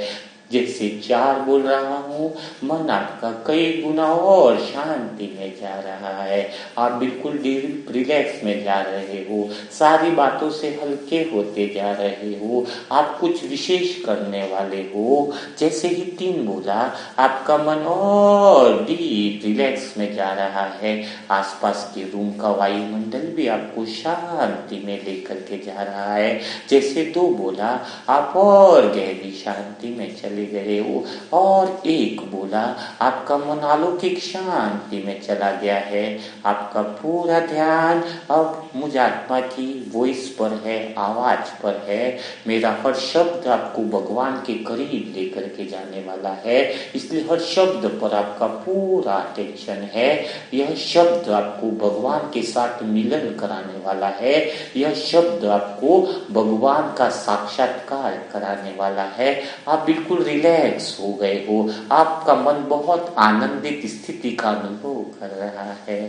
जैसे 4 बोल रहा हूँ, मन आपका कई गुना और शांति में जा रहा है। आप बिल्कुल डीप रिलैक्स में जा रहे हो, सारी बातों से हल्के होते जा रहे हो। आप कुछ विशेष करने वाले हो। जैसे ही 3 बोला, आपका मन और डीप रिलैक्स में जा रहा है। आसपास के रूम का वायुमंडल भी आपको शांति में लेकर के जा रहा है। जैसे 2 बोला, आप और गहरी शांति में चले गए हो। और 1 बोला, आपका मन अलौकिक शांति में चला गया है। आपका पूरा ध्यान अब मुझ आत्मा की वॉइस पर है, आवाज पर है। मेरा हर शब्द आपको भगवान के करीब लेकर के जाने वाला है, इसलिए हर शब्द पर आपका पूरा अटेंशन है। यह शब्द आपको भगवान के साथ मिलन कराने वाला है। यह शब्द आपको भगवान का साक्षात्कार कराने वाला है। आप बिल्कुल रिलैक्स हो गए हो। आपका मन बहुत आनंदित स्थिति का अनुभव कर रहा है।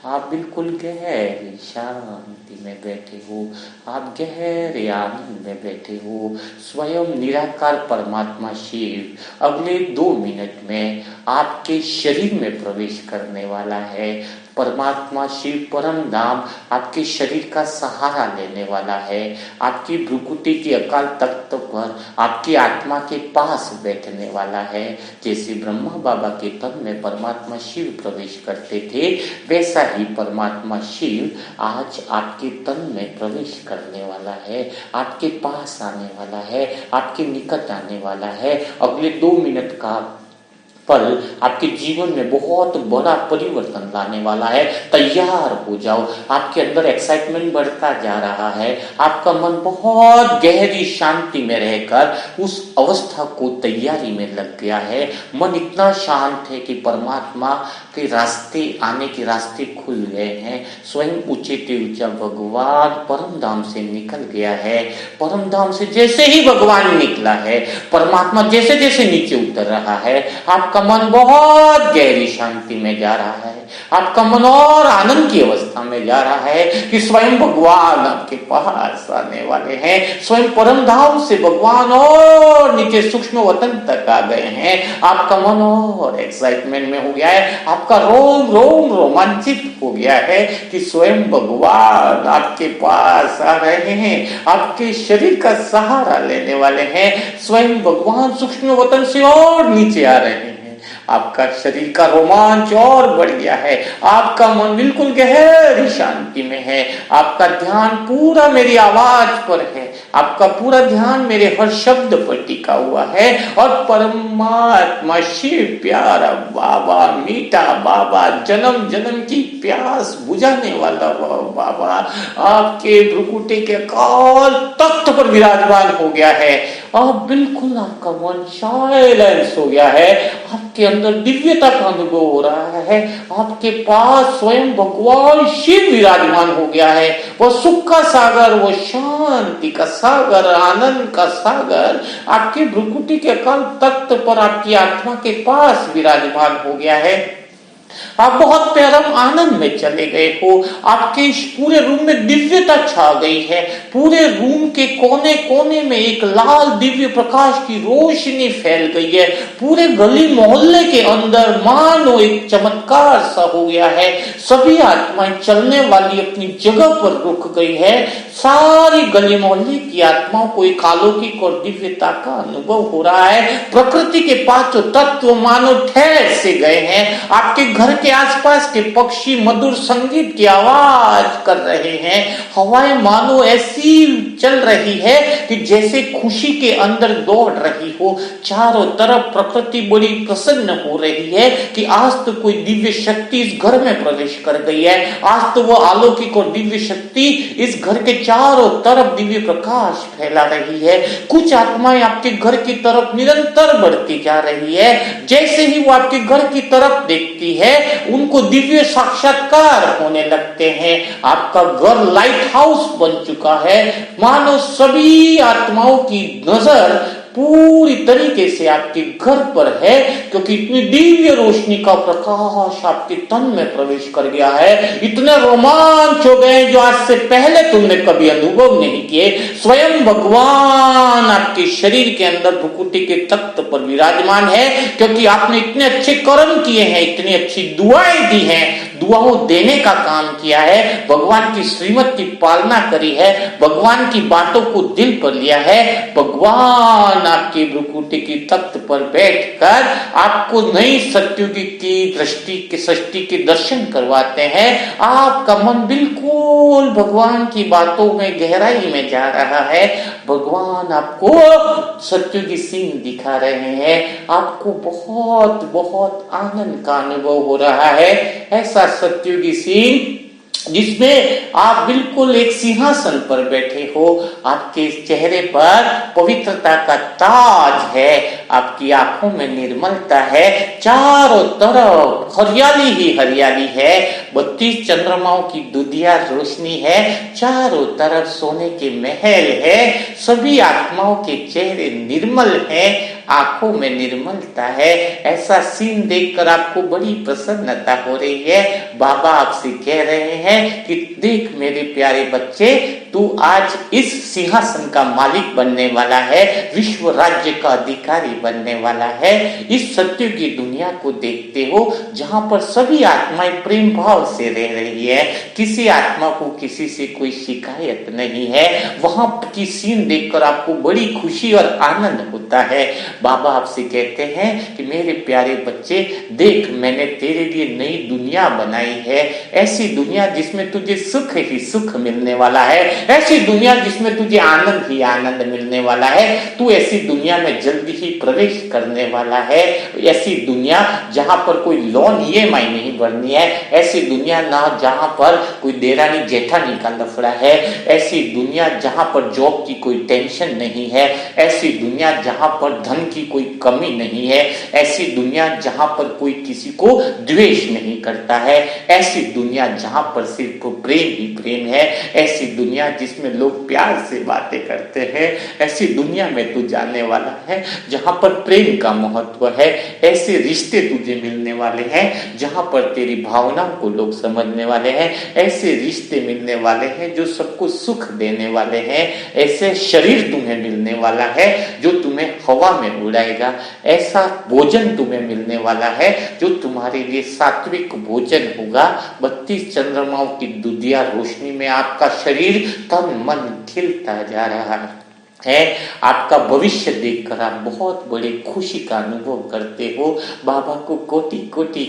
आप बिल्कुल गहरी शांति में बैठे हो। आप गहरे आनंद में बैठे हो। स्वयं निराकार परमात्मा शिव अगले 2 मिनट में आपके शरीर में प्रवेश करने वाला है। परमात्मा शिव परम धाम आपके शरीर का सहारा लेने वाला है। आपकी भ्रुकुटी के अकाल तख्त पर आपकी आत्मा के पास बैठने वाला है। जैसे ब्रह्मा बाबा के तन में परमात्मा शिव प्रवेश करते थे, वैसा ही परमात्मा शिव आज आपके तन में प्रवेश करने वाला है, आपके पास आने वाला है, आपके निकट आने वाला है। अगले 2 मिनट का पल आपके जीवन में बहुत बड़ा परिवर्तन लाने वाला है। तैयार हो जाओ। आपके अंदर एक्साइटमेंट बढ़ता जा रहा है। आपका मन बहुत गहरी शांति में रहकर उस अवस्था को तैयारी में लग गया है। मन इतना शांत है कि परमात्मा के रास्ते आने के रास्ते खुल गए हैं। स्वयं ऊंचे से ऊंचा भगवान परम धाम से निकल गया है। परम धाम से जैसे ही भगवान निकला है, परमात्मा जैसे जैसे नीचे उतर रहा है, आपका मन बहुत गहरी शांति में जा रहा है। आपका मन और आनंद की अवस्था में जा रहा है कि स्वयं भगवान आपके पास आने वाले हैं, स्वयं परम धाम से भगवान और नीचे सूक्ष्म वतन तक आ गए हैं। आपका मन और एक्साइटमेंट में हो गया है, आपका रोम रोम रोमांचित हो गया है कि स्वयं भगवान आपके पास आ रहे हैं, आपके शरीर का सहारा लेने वाले हैं। स्वयं भगवान सूक्ष्म वतन से और नीचे आ रहे हैं। आपका शरीर का रोमांच और बढ़ गया है, आपका मन बिल्कुल गहरी शांति में है, आपका ध्यान पूरा मेरी आवाज पर है, आपका पूरा ध्यान मेरे हर शब्द पर टिका हुआ है। और परमात्मा शिव प्यारा बाबा, मीठा बाबा, जन्म जन्म की प्यास बुझाने वाला बाबा आपके भ्रुकुटी के काल तख्त पर विराजमान हो गया है। और बिल्कुल आपका मन साइलेंस हो गया है, आपके अंदर दिव्यता का अनुभव हो रहा है, आपके पास स्वयं भगवान शिव विराजमान हो गया है। वो सुख का सागर, वो शांति का सागर, आनंद का सागर आपके भ्रुकुटी के काल तख्त पर आपकी आत्मा के पास विराजमान हो गया है। आप बहुत परम आनंद में चले गए हो, आपके इस पूरे रूम में दिव्यता छा गई है, पूरे रूम के कोने कोने में एक लाल दिव्य प्रकाश की रोशनी फैल गई है, पूरे गली मोहल्ले के अंदर मानो एक चमत्कार सा हो गया है। सभी आत्माएं चलने वाली अपनी जगह पर रुक गई है, सारी गली मोहल्ले की आत्माओं को एक अलौकिक और दिव्यता का अनुभव हो रहा है। प्रकृति के पांचों तत्व मानो ठहर से गए हैं, आपके घर के आसपास के पक्षी मधुर संगीत की आवाज कर रहे हैं, हवाएं मानो ऐसी चल रही है कि जैसे खुशी के अंदर दौड़ रही हो। चारों तरफ प्रकृति बड़ी प्रसन्न हो रही है कि आज तो कोई दिव्य शक्ति इस घर में प्रवेश कर गई है, आज तो वो अलौकिक और दिव्य शक्ति इस घर के चारों तरफ दिव्य प्रकाश फैला रही है। कुछ आत्माएं आपके घर की तरफ निरंतर बढ़ती जा रही है, जैसे ही वो आपके घर की तरफ देखती है उनको दिव्य साक्षात्कार होने लगते हैं। आपका घर लाइट हाउस बन चुका है, मानो सभी आत्माओं की नजर पूरी तरीके से आपके घर पर है, क्योंकि इतनी दिव्य रोशनी का प्रकाश आपके तन में प्रवेश कर गया है। इतने रोमांच हो गए जो आज से पहले तुमने कभी अनुभव नहीं किए। स्वयं भगवान आपके शरीर के अंदर भ्रुकुटी के तख्त पर विराजमान है, क्योंकि आपने इतने अच्छे कर्म किए हैं, इतनी अच्छी दुआएं दी हैं, दुआओं देने का काम किया है, भगवान की श्रीमत की पालना करी है, भगवान की बातों को दिल पर लिया है। भगवान आपकी भ्रुकुटी की तख्त पर बैठकर आपको नई सत्युग की दृष्टि के सृष्टि के दर्शन करवाते हैं। आपका मन बिल्कुल भगवान की बातों में गहराई में जा रहा है, भगवान आपको सत्युगी सीन दिखा रहे हैं, आपको बहुत बहुत आनंद का अनुभव हो रहा है। ऐसा सत्युगी सीन जिसमें आप बिल्कुल एक सिंहासन पर बैठे हो, आपके चेहरे पर पवित्रता का ताज है, आपकी आंखों में निर्मलता है, चारों तरफ हरियाली ही हरियाली है, 32 चंद्रमाओं की दुधिया रोशनी है, चारों तरफ सोने के महल है, सभी आत्माओं के चेहरे निर्मल हैं, आंखों में निर्मलता है। ऐसा सीन देखकर आपको बड़ी प्रसन्नता हो रही है। बाबा आपसे कह रहे हैं कि देख मेरे प्यारे बच्चे, तू आज इस सिंहासन का मालिक बनने वाला है, विश्व राज्य का अधिकारी बनने वाला है। इस सत्य की दुनिया को देखते हो जहां पर सभी आत्माएं प्रेम भाव से रह रही है, किसी आत्मा को किसी से कोई शिकायत नहीं है। वहां की सीन देखकर आपको बड़ी खुशी और आनंद होता है। बाबा आपसे कहते हैं कि मेरे प्यारे बच्चे, देख मैंने तेरे लिए नई दुनिया बनाई है, ऐसी दुनिया जिसमें तुझे सुख ही सुख मिलने वाला है, ऐसी दुनिया जिसमें तुझे आनंद ही आनंद मिलने वाला है। तू ऐसी दुनिया में जल्दी ही प्रवेश करने वाला है, ऐसी दुनिया जहां पर कोई लोन ईएमआई नहीं भरनी है, ऐसी दुनिया ना जहां पर कोई देरानी जेठानी का लफड़ा है, ऐसी दुनिया जहां पर जॉब की कोई टेंशन नहीं है, ऐसी दुनिया जहां पर धन की कोई कमी नहीं है, ऐसी दुनिया जहां पर कोई किसी को द्वेष नहीं करता है, ऐसी दुनिया जहां पर सिर्फ प्रेम ही प्रेम है, ऐसी दुनिया जिसमें लोग प्यार से बातें करते हैं, ऐसी दुनिया में तू जाने वाला है जहां पर प्रेम का महत्व है, ऐसे रिश्ते तुझे मिलने वाले हैं जहां पर तेरी भावनाओं को लोग समझने वाले हैं, ऐसे रिश्ते मिलने वाले हैं जो सबको सुख देने वाले हैं, ऐसे शरीर तुम्हें मिलने वाला है जो तुम्हें हवा में उड़ाएगा, ऐसा भोजन तुम्हें मिलने वाला है जो तुम्हारे लिए सात्विक भोजन होगा। 32 चंद्रमाओं की दुधिया रोशनी में आपका शरीर तन मन खिलता जा रहा है। आपका भविष्य देखकर आप बहुत बड़ी खुशी का अनुभव करते हो। बाबा को कोटि कोटि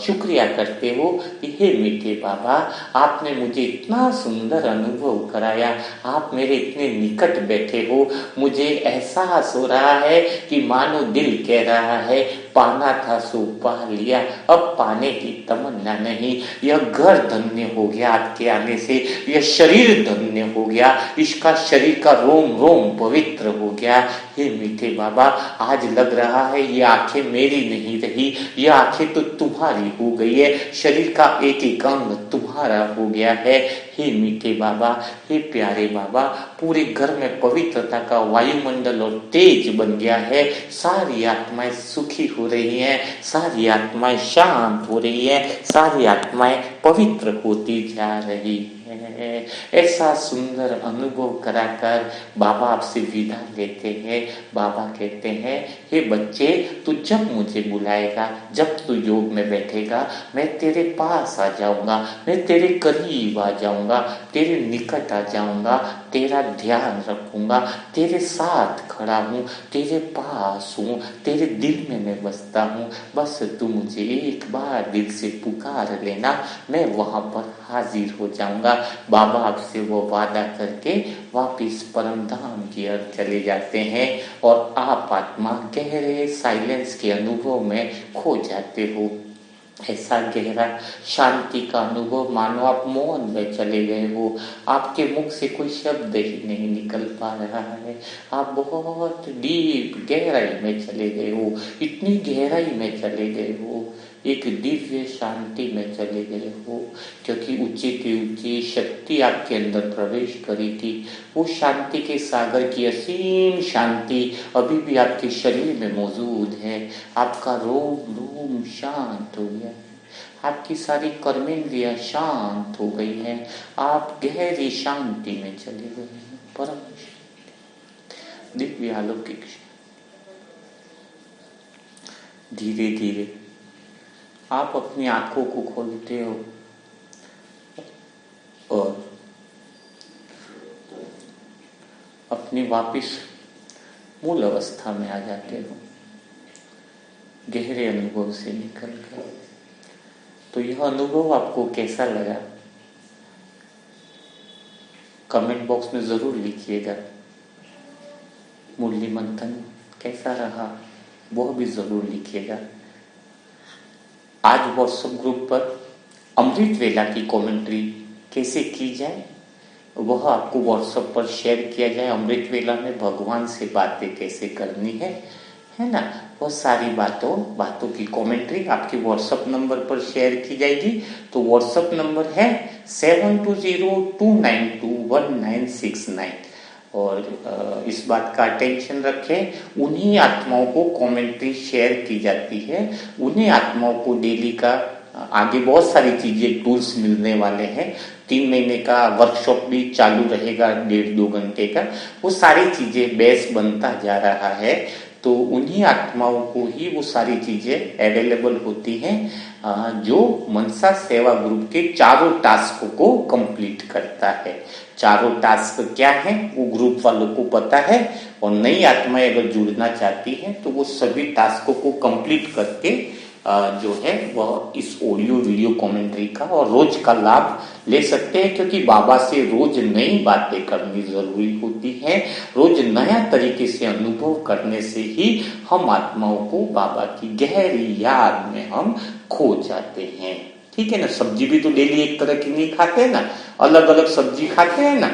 शुक्रिया करते हो कि हे मीठे बाबा, आपने मुझे इतना सुंदर अनुभव कराया, आप मेरे इतने निकट बैठे हो, मुझे एहसास हो रहा है कि मानो दिल कह रहा है पाना था सो पा लिया, अब पाने की तमन्ना नहीं। यह घर धन्य हो गया आपके आने से, यह शरीर धन्य हो गया, इसका शरीर का रोम रोम पवित्र हो गया। हे मीठे बाबा, आज लग रहा है ये आंखें मेरी नहीं रही, ये आंखें तो तुम्हारी हो गई है, शरीर का एक एक अंग तुम्हारा हो गया है। हे मीठे बाबा, हे प्यारे बाबा, पूरे घर में पवित्रता का वायुमंडल और तेज बन गया है, सारी आत्माएं सुखी हो रही हैं, सारी आत्माएं शांत हो रही है, सारी आत्माएं पवित्र होती जा रही है। ऐसा सुंदर अनुभव कराकर बाबा आपसे विदा लेते हैं। बाबा कहते हैं, हे बच्चे, तू जब मुझे बुलाएगा, जब तू योग में बैठेगा, मैं तेरे पास आ जाऊंगा, मैं तेरे करीब आ जाऊंगा, तेरे निकट आ जाऊंगा, तेरा ध्यान रखूंगा, तेरे साथ खड़ा हूँ, तेरे पास हूँ, तेरे दिल में मैं बसता हूँ। बस तू मुझे एक बार दिल से पुकार लेना, मैं वहां पर हाजिर हो जाऊंगा। बाबा आपसे वो वादा करके वापिस परम धाम की ओर चले जाते हैं और आप आत्मा गहरे साइलेंस के अनुभव में खो जाते हो। ऐसा गहरा शांति का अनुभव मानो आप मौन में चले गए हो, आपके मुख से कोई शब्द ही नहीं निकल पा रहा है, आप बहुत डीप गहराई में चले गए हो, इतनी गहराई में चले गए हो, एक दिव्य शांति में चले गए हो, क्योंकि ऊंची की ऊंची शक्ति आपके अंदर प्रवेश करी थी। वो शांति के सागर की असीम शांति अभी भी आपके शरीर में मौजूद है। आपका रोम रोम शांत हो गया, आपकी सारी कर्मेंद्रियां शांत हो गई हैं, आप गहरी शांति में चले गए हैं, परम दिव्य अलौकिक। धीरे धीरे आप अपनी आंखों को खोलते हो और अपनी वापिस मूल अवस्था में आ जाते हो, गहरे अनुभव से निकलकर। तो यह अनुभव आपको कैसा लगा, कमेंट बॉक्स में जरूर लिखिएगा। मुरली मंथन कैसा रहा वह भी जरूर लिखिएगा। आज व्हाट्सएप ग्रुप पर अमृत वेला की कमेंट्री कैसे की जाए वह आपको व्हाट्सएप पर शेयर किया जाए। अमृत वेला में भगवान से बातें कैसे करनी है ना, वो सारी बातों की कमेंट्री आपके व्हाट्सएप नंबर पर शेयर की जाएगी। तो व्हाट्सएप नंबर है 7202921969 और इस बात का अटेंशन रखें, उन्हीं आत्माओं को कमेंट्री शेयर की जाती है, उन्हीं आत्माओं को डेली का आगे बहुत सारी चीजें टूल्स मिलने वाले हैं। 3 महीने का वर्कशॉप भी चालू रहेगा 1.5-2 घंटे का, वो सारी चीजें बेस बनता जा रहा है। तो उन्हीं आत्माओं को ही वो सारी चीजें अवेलेबल होती हैं जो मनसा सेवा ग्रुप के चारों टास्क को कंप्लीट करता है। चारों टास्क क्या है वो ग्रुप वालों को पता है, और नई आत्माएं अगर जुड़ना चाहती हैं तो वो सभी टास्कों को कंप्लीट करके जो है वह इस ऑडियो वीडियो कमेंट्री का और रोज का लाभ ले सकते हैं। क्योंकि बाबा से रोज नई बातें करनी जरूरी होती हैं, रोज नया तरीके से अनुभव करने से ही हम आत्माओं को बाबा की गहरी याद में हम खो जाते हैं। ठीक है ना, सब्जी भी तो डेली एक तरह की नहीं खाते हैं ना, अलग अलग सब्जी खाते हैं ना,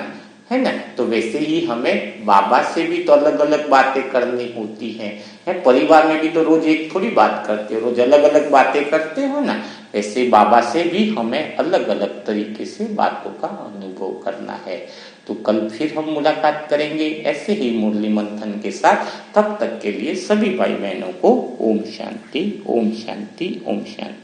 है ना। तो वैसे ही हमें बाबा से भी तो अलग अलग बातें करनी होती हैं, है। परिवार में भी तो रोज एक थोड़ी बात करते हो, रोज अलग अलग बातें करते हो ना। ऐसे बाबा से भी हमें अलग अलग तरीके से बातों का अनुभव करना है। तो कल फिर हम मुलाकात करेंगे ऐसे ही मुरली मंथन के साथ। तब तक के लिए सभी भाई बहनों को ओम शांति, ओम शांति, ओम शांति।